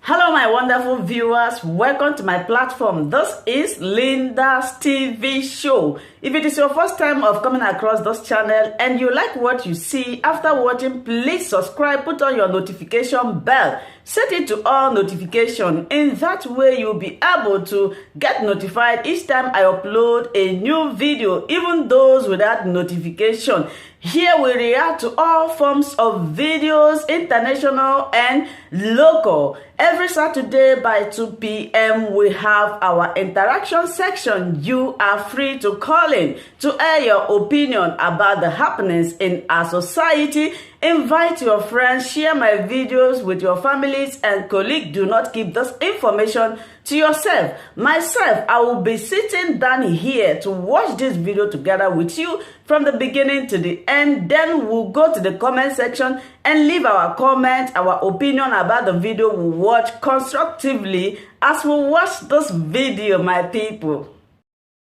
Hello my wonderful viewers, welcome to my platform. This is Linda's TV show. If it is your first time of coming across this channel and you like what you see after watching, please subscribe, put on your notification bell, set it to all notification. In that way you'll be able to get notified each time I upload a new video, even those without notification. Here we react to all forms of videos, international and local. Every Saturday by 2 p.m. we have our interaction section. You are free to call in to air your opinion about the happenings in our society. Invite your friends, share my videos with your families and colleagues. Do not keep this information to yourself. Myself, I will be sitting down here to watch this video together with you from the beginning to the end. Then we'll go to the comment section and leave our comment, our opinion about the video we watch constructively as we watch this video, my people.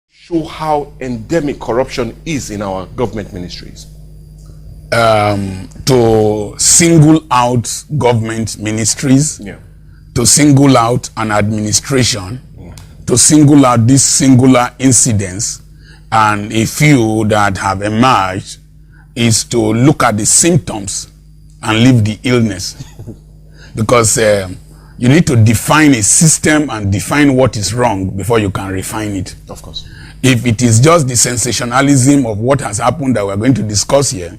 Show how endemic corruption is in our government ministries. To single out government ministries, to single out an administration, to single out these singular incidents, and a few that have emerged, is to look at the symptoms and leave the illness. Because you need to define a system and define what is wrong before you can refine it. Of course. If it is just the sensationalism of what has happened that we're going to discuss here,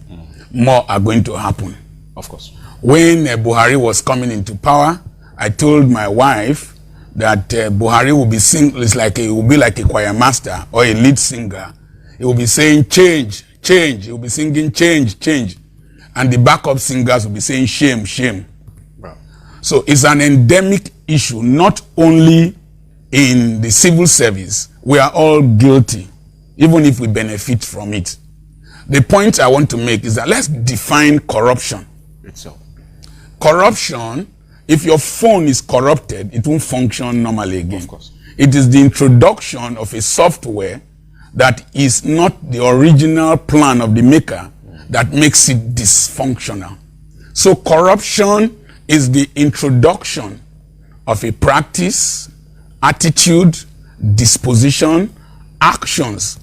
more are going to happen. Of course. When Buhari was coming into power, I told my wife that Buhari will be it will be like a choir master or a lead singer. He will be saying change, change. He will be singing change, change. And the backup singers will be saying shame, shame. Wow. So it's an endemic issue, not only in the civil service. We are all guilty, even if we benefit from it. The point I want to make is that let's define corruption itself. Corruption, if your phone is corrupted, it won't function normally again. Of course. It is the introduction of a software that is not the original plan of the maker that makes it dysfunctional. So corruption is the introduction of a practice, attitude, disposition, actions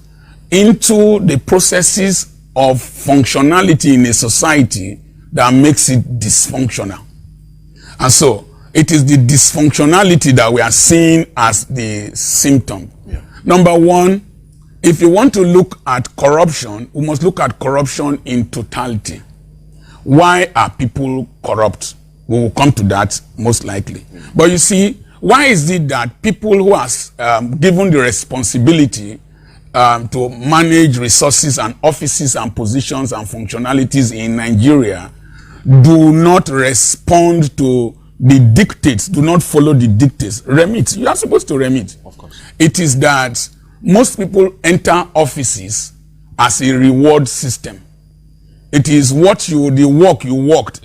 into the processes of functionality in a society that makes it dysfunctional. And so it is the dysfunctionality that we are seeing as the symptom. Number one, if you want to look at corruption, we must look at corruption in totality. Why are people corrupt? We will come to that most likely. But you see, why is it that people who are given the responsibility to manage resources and offices and positions and functionalities in Nigeria do not respond to the dictates, do not follow the dictates? Remit, you are supposed to remit. Of course. It is that most people enter offices as a reward system. It is the work you worked.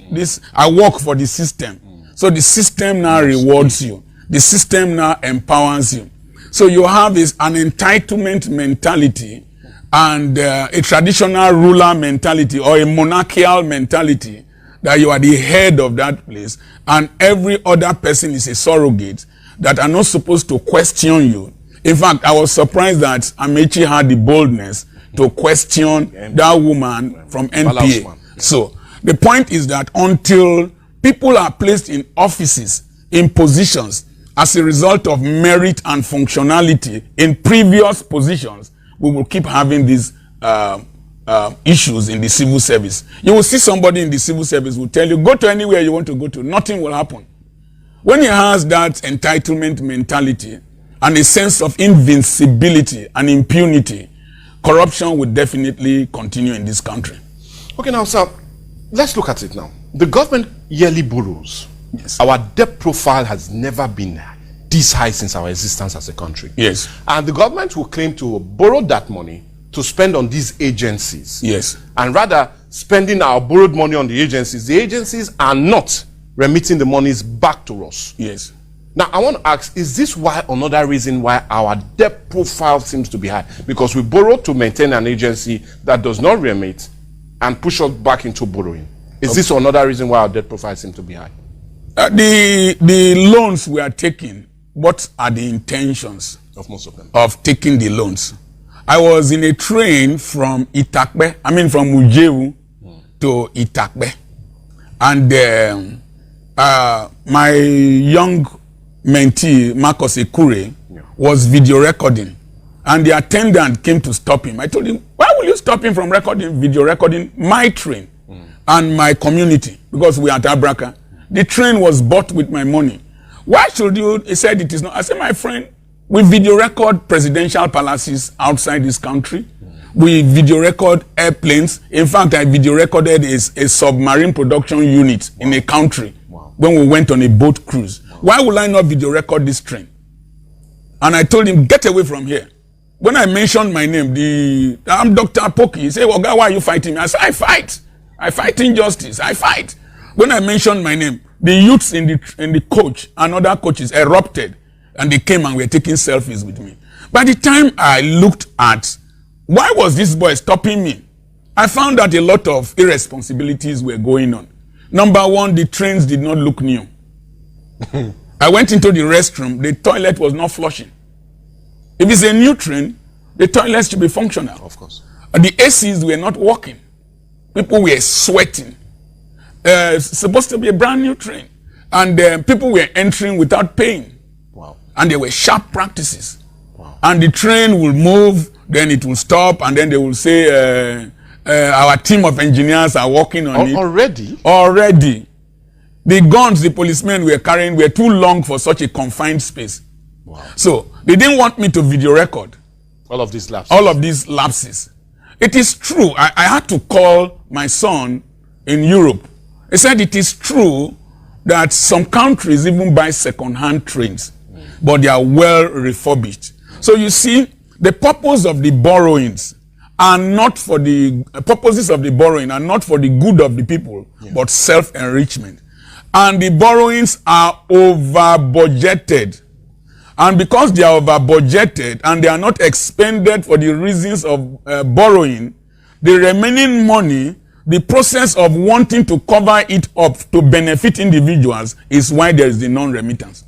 I work for the system. So the system now rewards you. The system now empowers you. So you have an entitlement mentality and a traditional ruler mentality or a monarchical mentality that you are the head of that place and every other person is a surrogate that are not supposed to question you. In fact, I was surprised that Amechi had the boldness to question that woman from NPA. So the point is that until people are placed in offices, in positions, as a result of merit and functionality in previous positions, we will keep having these issues in the civil service. You will see somebody in the civil service who will tell you, go to anywhere you want to go to, nothing will happen. When he has that entitlement mentality and a sense of invincibility and impunity, corruption will definitely continue in this country. Okay, now, sir, let's look at it now. The government yearly borrows. Yes. Our debt profile has never been this high since our existence as a country. Yes. And the government will claim to borrow that money to spend on these agencies. Yes. And rather spending our borrowed money on the agencies are not remitting the monies back to us. Yes. Now, I want to ask, is this why another reason why our debt profile seems to be high? Because we borrow to maintain an agency that does not remit and push us back into borrowing. Is this another reason why our debt profile seems to be high? The loans we are taking, what are the intentions of most of them of taking the loans? I was in a train from Itakpe, from Ujewu to Itakpe, and my young mentee, Marcus Ekure, was video recording, and the attendant came to stop him. I told him, why will you stop him from video recording my train and my community? Because we are at Abraka. The train was bought with my money. Why should you? He said it is not. I said, my friend, we video record presidential palaces outside this country. We video record airplanes. In fact, I video recorded a submarine production unit in a country when we went on a boat cruise. Why will I not video record this train? And I told him, get away from here. When I mentioned my name, I'm Dr. Apoki. He said, well, God, why are you fighting me? I said, I fight. I fight injustice. I fight. When I mentioned my name, the youths in the coach and other coaches erupted, and they came and were taking selfies with me. By the time I looked at why was this boy stopping me, I found that a lot of irresponsibilities were going on. Number one, the trains did not look new. I went into the restroom, the toilet was not flushing. If it's a new train, the toilet should be functional. Of course. The ACs were not working. People were sweating. It's supposed to be a brand new train. And people were entering without paying. Wow. And there were sharp practices. Wow. And the train will move, then it will stop, and then they will say, our team of engineers are working on it. Already? Already. The guns the policemen were carrying were too long for such a confined space. Wow. So they didn't want me to video record all of these lapses. All of these lapses. It is true. I had to call my son in Europe. He said it is true that some countries even buy second-hand trains, but they are well refurbished. So you see, the purpose of the borrowings are not for the purposes of the borrowing are not for the good of the people, but self-enrichment. And the borrowings are over-budgeted. And because they are over-budgeted and they are not expended for the reasons of borrowing, the remaining money, the process of wanting to cover it up to benefit individuals is why there is the non-remittance.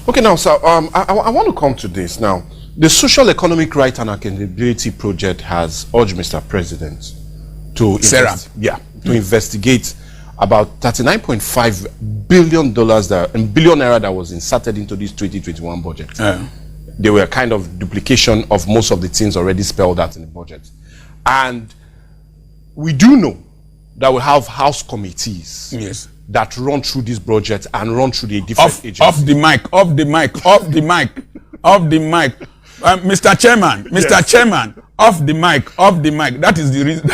Okay, now, sir, I want to come to this now. The Social Economic Right and Accountability Project has urged Mr. President to investigate about $39.5 billion billion naira that was inserted into this 2021 budget. They were kind of duplication of most of the things already spelled out in the budget. And we do know that we have house committees that run through this budget and run through the different agencies. Off the mic. Mr. Chairman, off the mic. That is the reason.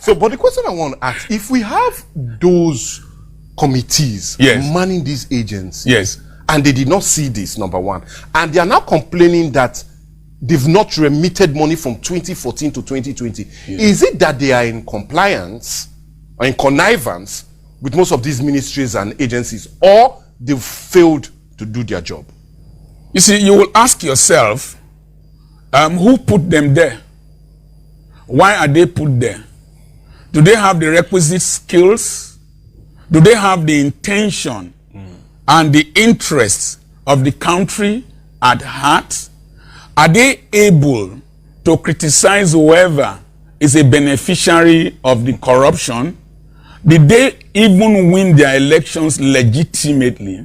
So, but the question I want to ask, if we have those committees manning these agencies, and they did not see this, number one, and they are now complaining that they've not remitted money from 2014 to 2020, is it that they are in compliance or in connivance with most of these ministries and agencies, or they've failed to do their job? You see, you will ask yourself, who put them there? Why are they put there? Do they have the requisite skills? Do they have the intention and the interests of the country at heart? Are they able to criticize whoever is a beneficiary of the corruption? Did they even win their elections legitimately?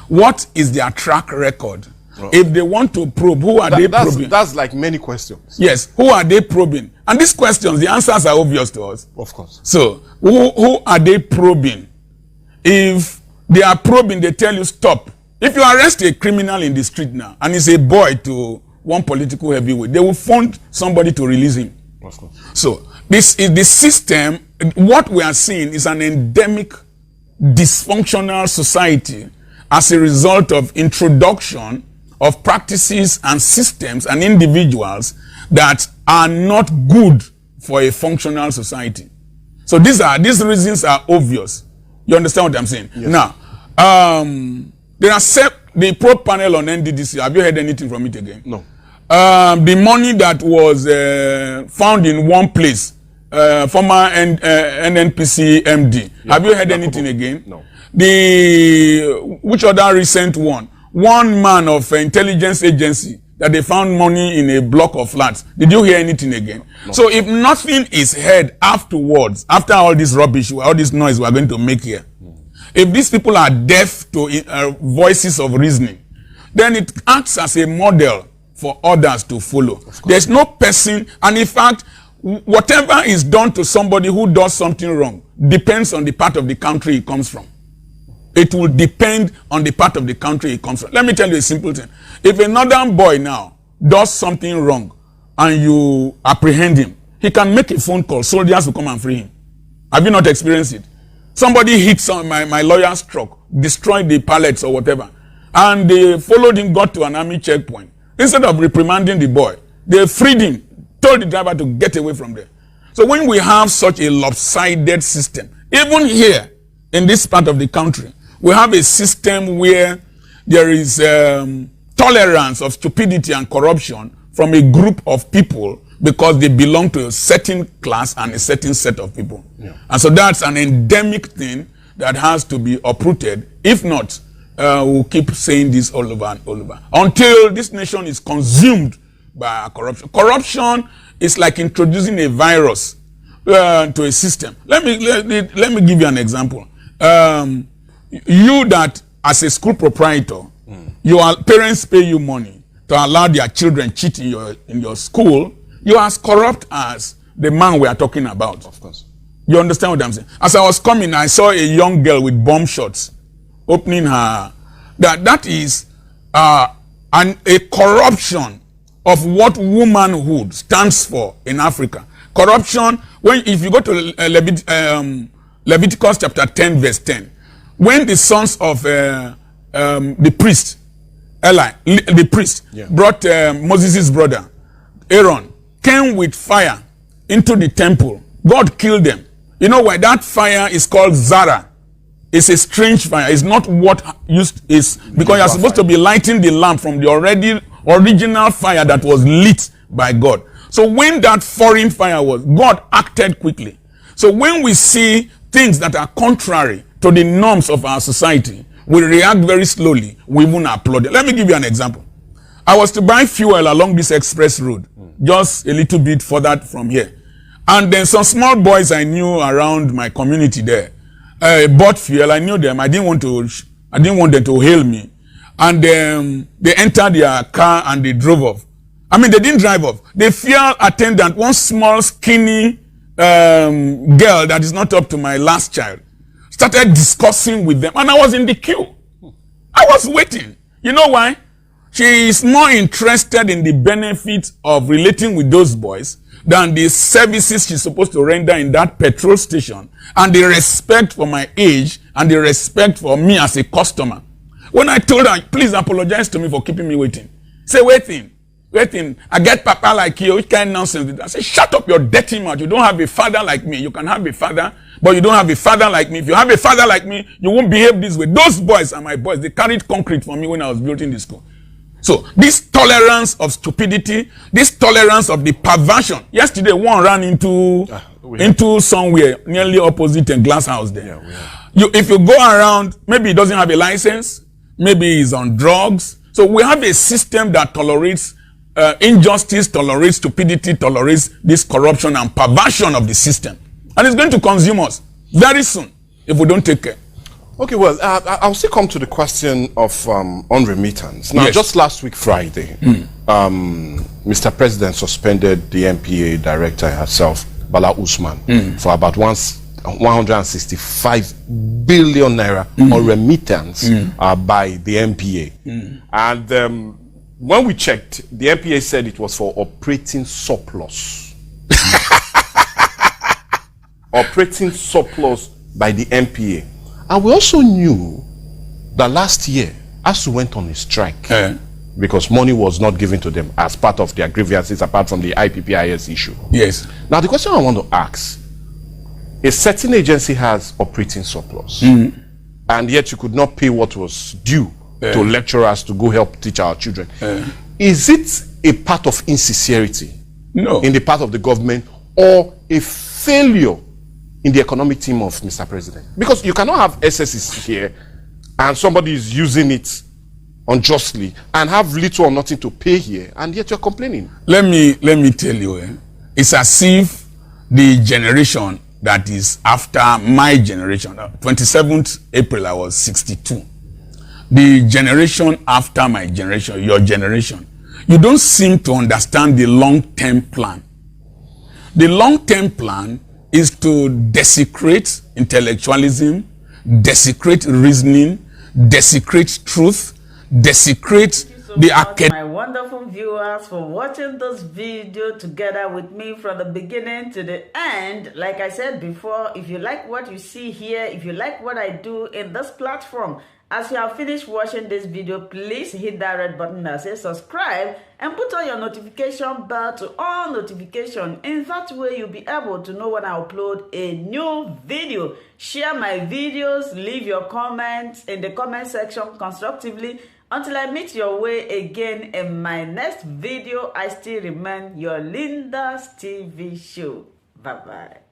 What is their track record? If they want to probe, who are they probing? That's like many questions. Yes, who are they probing? And these questions, the answers are obvious to us. Of course. So, who are they probing? If they are probing, they tell you stop. If you arrest a criminal in the street now, and he's a boy to one political heavyweight, they will find somebody to release him. Of course. So, this is the system. What we are seeing is an endemic dysfunctional society as a result of introduction of practices and systems and individuals that are not good for a functional society. So these reasons are obvious. You understand what I'm saying? Yes. Now, there are the probe panel on NDDC. Have you heard anything from it again? No. The money that was found in one place, former NNPC MD. Have you heard anything again? No. which other recent one? One man of intelligence agency that they found money in a block of flats. Did you hear anything again? No. So if nothing is heard afterwards, after all this rubbish, all this noise we are going to make here, if these people are deaf to voices of reasoning, then it acts as a model for others to follow. There's no person, and in fact, whatever is done to somebody who does something wrong depends on the part of the country he comes from. It will depend on the part of the country he comes from. Let me tell you a simple thing. If a northern boy now does something wrong and you apprehend him, he can make a phone call. Soldiers will come and free him. Have you not experienced it? Somebody hits on my lawyer's truck, destroyed the pallets or whatever, and they followed him, got to an army checkpoint. Instead of reprimanding the boy, they freed him, told the driver to get away from there. So when we have such a lopsided system, even here in this part of the country, we have a system where there is tolerance of stupidity and corruption from a group of people because they belong to a certain class and a certain set of people. Yeah. And so that's an endemic thing that has to be uprooted. If not, we'll keep saying this all over and all over until this nation is consumed by corruption. Corruption is like introducing a virus to a system. Let me give you an example. You that as a school proprietor, your parents pay you money to allow their children cheat in your school, you're as corrupt as the man we are talking about. Of course. You understand what I'm saying? As I was coming, I saw a young girl with bomb shots opening her. That is a corruption of what womanhood stands for in Africa. Corruption, if you go to Leviticus chapter 10 verse 10, when the sons of the priest, Eli, the priest, brought Moses' brother, Aaron, came with fire into the temple, God killed them. You know why? That fire is called Zara. It's a strange fire. It's not what is, because you're supposed to be lighting the lamp from the original fire that was lit by God. So when that foreign fire was, God acted quickly. So when we see things that are contrary to the norms of our society, we react very slowly. We even applaud it. Let me give you an example. I was to buy fuel along this express road, just a little bit further from here. And then some small boys I knew around my community there bought fuel. I knew them. I didn't want them to hail me. And they entered their car and they drove off. I mean, they didn't drive off. The fuel attendant, one small skinny girl that is not up to my last child, started discussing with them, and I was in the queue. I was waiting. You know why? She is more interested in the benefits of relating with those boys than the services she's supposed to render in that petrol station, and the respect for my age and the respect for me as a customer. When I told her, please apologize to me for keeping me waiting. Say, waiting. I get papa like you. Which kind of nonsense? I say, shut up your dirty mouth. You don't have a father like me. You can have a father, but you don't have a father like me. If you have a father like me, you won't behave this way. Those boys are my boys. They carried concrete for me when I was building the school. So this tolerance of stupidity, this tolerance of the perversion. Yesterday, one ran into somewhere nearly opposite a glass house there. If you go around, maybe he doesn't have a license, maybe he's on drugs. So we have a system that tolerates injustice, tolerates stupidity, tolerates this corruption and perversion of the system. And it's going to consume us very soon if we don't take care. Okay, well, I'll still come to the question of on remittance. Now, just last week, Friday, Mr. President suspended the NPA director herself, Bala Usman, for about 165 billion naira on remittance by the NPA. And when we checked, the NPA said it was for operating surplus. Operating surplus by the NPA. And we also knew that last year, ASU went on a strike because money was not given to them as part of their grievances, apart from the IPPIS issue. Yes. Now, the question I want to ask, a certain agency has operating surplus, and yet you could not pay what was due to lecturers to go help teach our children. Is it a part of insincerity in the part of the government, or a failure in the economic team of Mr. President? Because you cannot have SSs here and somebody is using it unjustly and have little or nothing to pay here, and yet you're complaining. Let me tell you, it's as if the generation that is after my generation, 27th April, I was 62. The generation after my generation, your generation, you don't seem to understand the long-term plan. The long-term plan is to desecrate intellectualism, desecrate reasoning, desecrate truth, desecrate the academic. My wonderful viewers, for watching this video together with me from the beginning to the end. Like I said before, if you like what you see here, if you like what I do in this platform, as you have finished watching this video, please hit that red button that says subscribe and put on your notification bell to all notification. In that way, you'll be able to know when I upload a new video. Share my videos, leave your comments in the comment section constructively. Until I meet your way again in my next video, I still remain your Linda's TV show. Bye-bye.